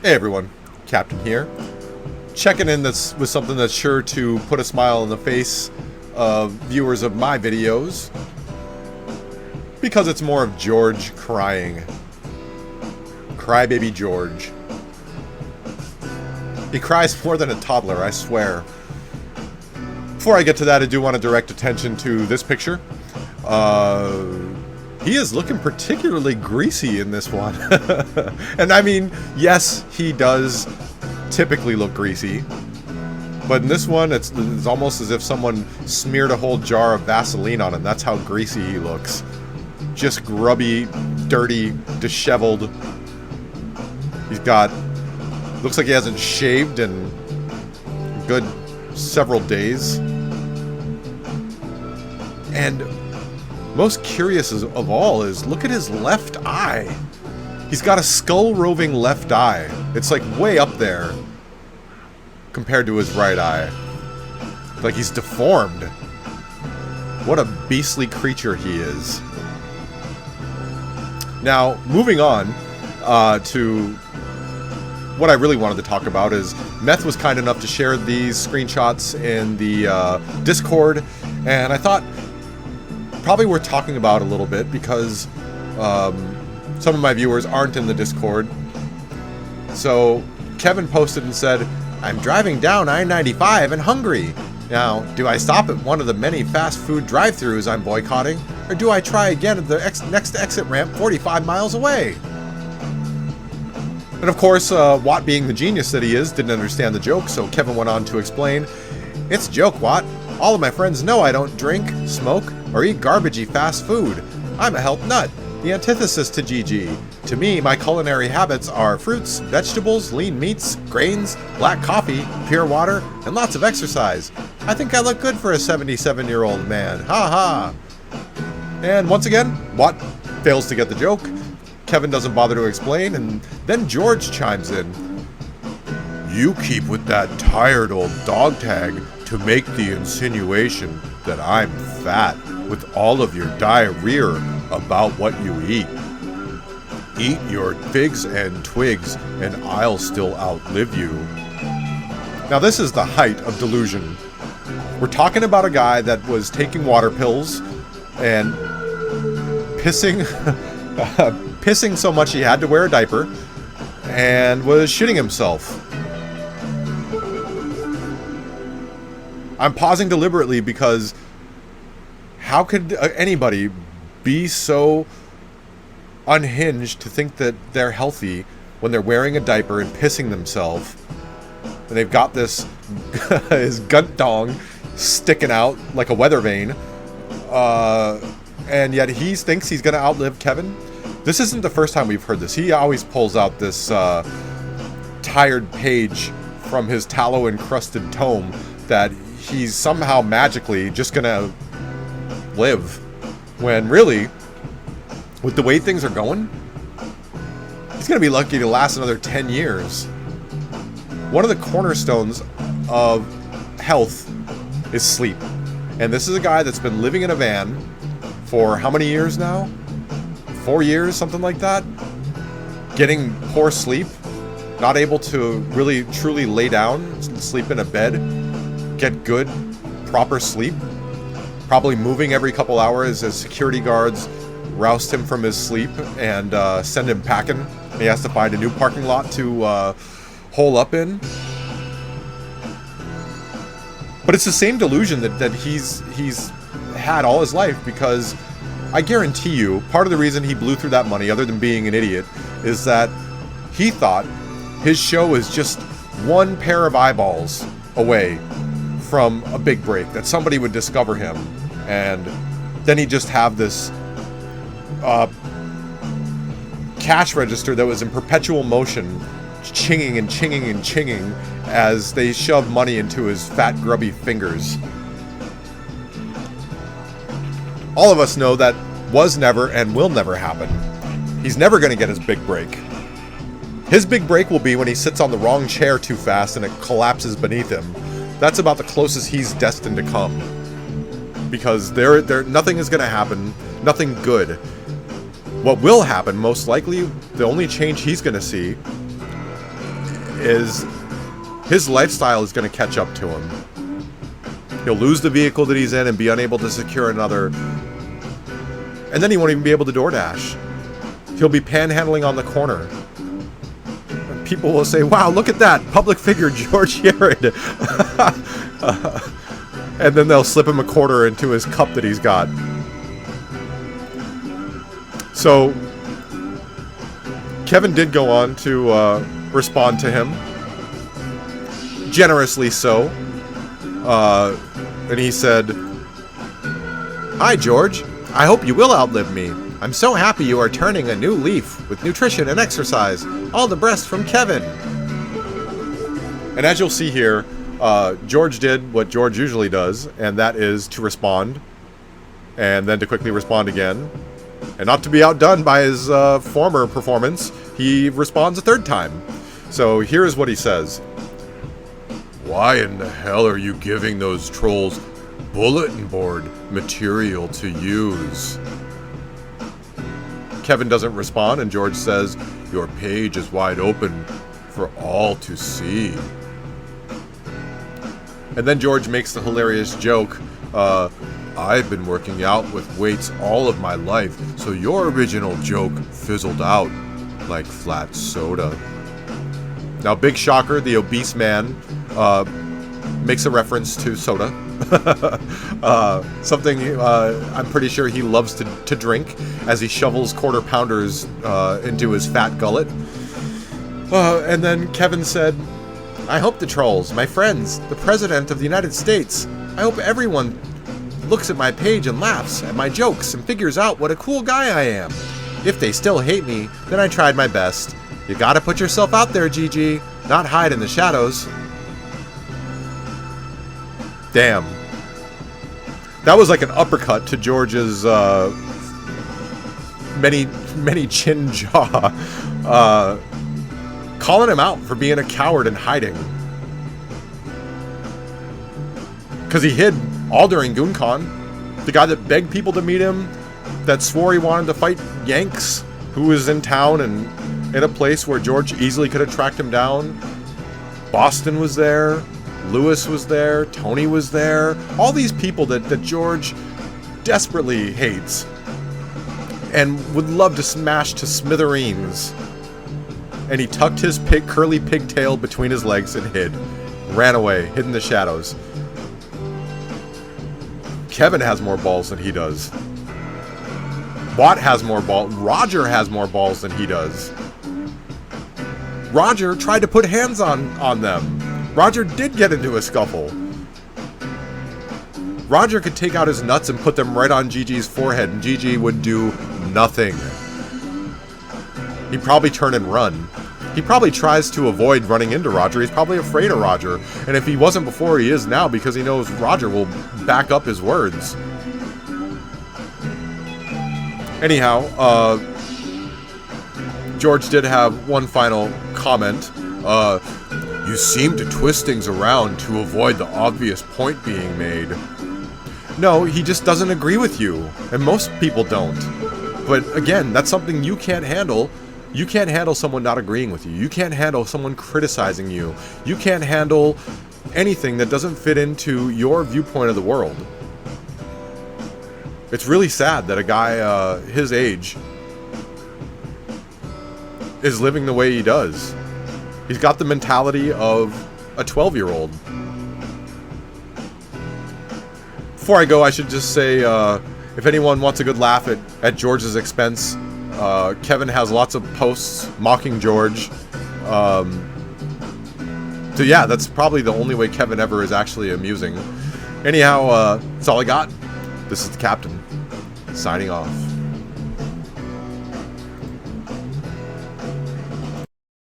Hey everyone, Captain here. Checking in this with something that's sure to put a smile on the face of viewers of my videos. Because it's more of George crying. Crybaby George. He cries more than a toddler, I swear. Before I get to that, I do want to direct attention to this picture. He is looking particularly greasy in this one. And I mean, yes, he does typically look greasy. But in this one, it's almost as if someone smeared a whole jar of Vaseline on him. That's how greasy he looks. Just grubby, dirty, disheveled. He's got... looks like he hasn't shaved in a good several days. And... most curious of all is, look at his left eye. He's got a skull-roving left eye. It's like way up there compared to his right eye. Like he's deformed. What a beastly creature he is. Now, moving on to what I really wanted to talk about is Meth was kind enough to share these screenshots in the Discord, and I thought probably worth talking about a little bit because some of my viewers aren't in the Discord. So Kevin posted and said, "I'm driving down I-95 and hungry. Now, do I stop at one of the many fast food drive-thrus I'm boycotting, or do I try again at the next exit ramp 45 miles away?" And of course, Watt, being the genius that he is, didn't understand the joke, so Kevin went on to explain, "It's a joke, Watt. All of my friends know I don't drink, smoke, or eat garbagey fast food. I'm a health nut, the antithesis to GG. To me, my culinary habits are fruits, vegetables, lean meats, grains, black coffee, pure water, and lots of exercise. I think I look good for a 77-year-old man. Ha ha." And once again, Watt fails to get the joke. Kevin doesn't bother to explain, and then George chimes in. "You keep with that tired old dog tag to make the insinuation that I'm fat with all of your diarrhea about what you eat. Eat your figs and twigs and I'll still outlive you." Now this is the height of delusion. We're talking about a guy that was taking water pills and pissing pissing so much he had to wear a diaper and was shitting himself. I'm pausing deliberately because how could anybody be so unhinged to think that they're healthy when they're wearing a diaper and pissing themselves, and they've got this his gunt dong sticking out like a weather vane, and yet he thinks he's going to outlive Kevin? This isn't the first time we've heard this. He always pulls out this tired page from his tallow-encrusted tome that he's somehow magically just going to live, when really, with the way things are going, he's going to be lucky to last another 10 years. One of the cornerstones of health is sleep. And this is a guy that's been living in a van for how many years now? 4 years, something like that? Getting poor sleep, not able to really truly lay down, sleep in a bed, get good, proper sleep. Probably moving every couple hours as security guards roust him from his sleep and send him packing. He has to find a new parking lot to hole up in. But it's the same delusion that he's had all his life, because I guarantee you, part of the reason he blew through that money, other than being an idiot, is that he thought his show was just one pair of eyeballs away from a big break, that somebody would discover him, and then he'd just have this cash register that was in perpetual motion, chinging and chinging and chinging as they shoved money into his fat, grubby fingers. All of us know that was never and will never happen. He's never going to get his big break. His big break will be when he sits on the wrong chair too fast and it collapses beneath him. That's about the closest he's destined to come. Because nothing is going to happen, nothing good. What will happen, most likely, the only change he's going to see is his lifestyle is going to catch up to him. He'll lose the vehicle that he's in and be unable to secure another. And then he won't even be able to DoorDash. He'll be panhandling on the corner. And people will say, wow, look at that public figure, George Yarid. And then they'll slip him a quarter into his cup that he's got. So Kevin did go on to respond to him. Generously so. And he said, "Hi, George. I hope you will outlive me. I'm so happy you are turning a new leaf with nutrition and exercise. All the best from Kevin." And as you'll see here, George did what George usually does, and that is to respond, and then to quickly respond again. And not to be outdone by his former performance, he responds a third time. So here is what he says. "Why in the hell are you giving those trolls bulletin board material to use?" Kevin doesn't respond, and George says, "Your page is wide open for all to see." And then George makes the hilarious joke, "I've been working out with weights all of my life, so your original joke fizzled out like flat soda." Now, big shocker, the obese man makes a reference to soda. Something I'm pretty sure he loves to drink as he shovels quarter pounders into his fat gullet. And then Kevin said, "I hope the trolls, my friends, the President of the United States, I hope everyone looks at my page and laughs at my jokes and figures out what a cool guy I am. If they still hate me, then I tried my best. You gotta put yourself out there, GG, not hide in the shadows." Damn. That was like an uppercut to George's many chin jaw. Calling him out for being a coward and hiding. Because he hid all during GoonCon. The guy that begged people to meet him, that swore he wanted to fight Yanks, who was in town and in a place where George easily could have tracked him down. Boston was there. Lewis was there. Tony was there. All these people that George desperately hates and would love to smash to smithereens. And he tucked his curly pigtail between his legs and hid. Ran away, hid in the shadows. Kevin has more balls than he does. Watt has more balls. Roger has more balls than he does. Roger tried to put hands on them. Roger did get into a scuffle. Roger could take out his nuts and put them right on Gigi's forehead, and Gigi would do nothing. He'd probably turn and run. He probably tries to avoid running into Roger. He's probably afraid of Roger. And if he wasn't before, he is now, because he knows Roger will back up his words. Anyhow, George did have one final comment. "You seem to twist things around to avoid the obvious point being made." No, he just doesn't agree with you. And most people don't. But again, that's something you can't handle. You can't handle someone not agreeing with you. You can't handle someone criticizing you. You can't handle anything that doesn't fit into your viewpoint of the world. It's really sad that a guy his age is living the way he does. He's got the mentality of a 12-year-old. Before I go, I should just say, if anyone wants a good laugh at George's expense, Kevin has lots of posts mocking George. So yeah, that's probably the only way Kevin ever is actually amusing. Anyhow, that's all I got. This is the Captain, signing off.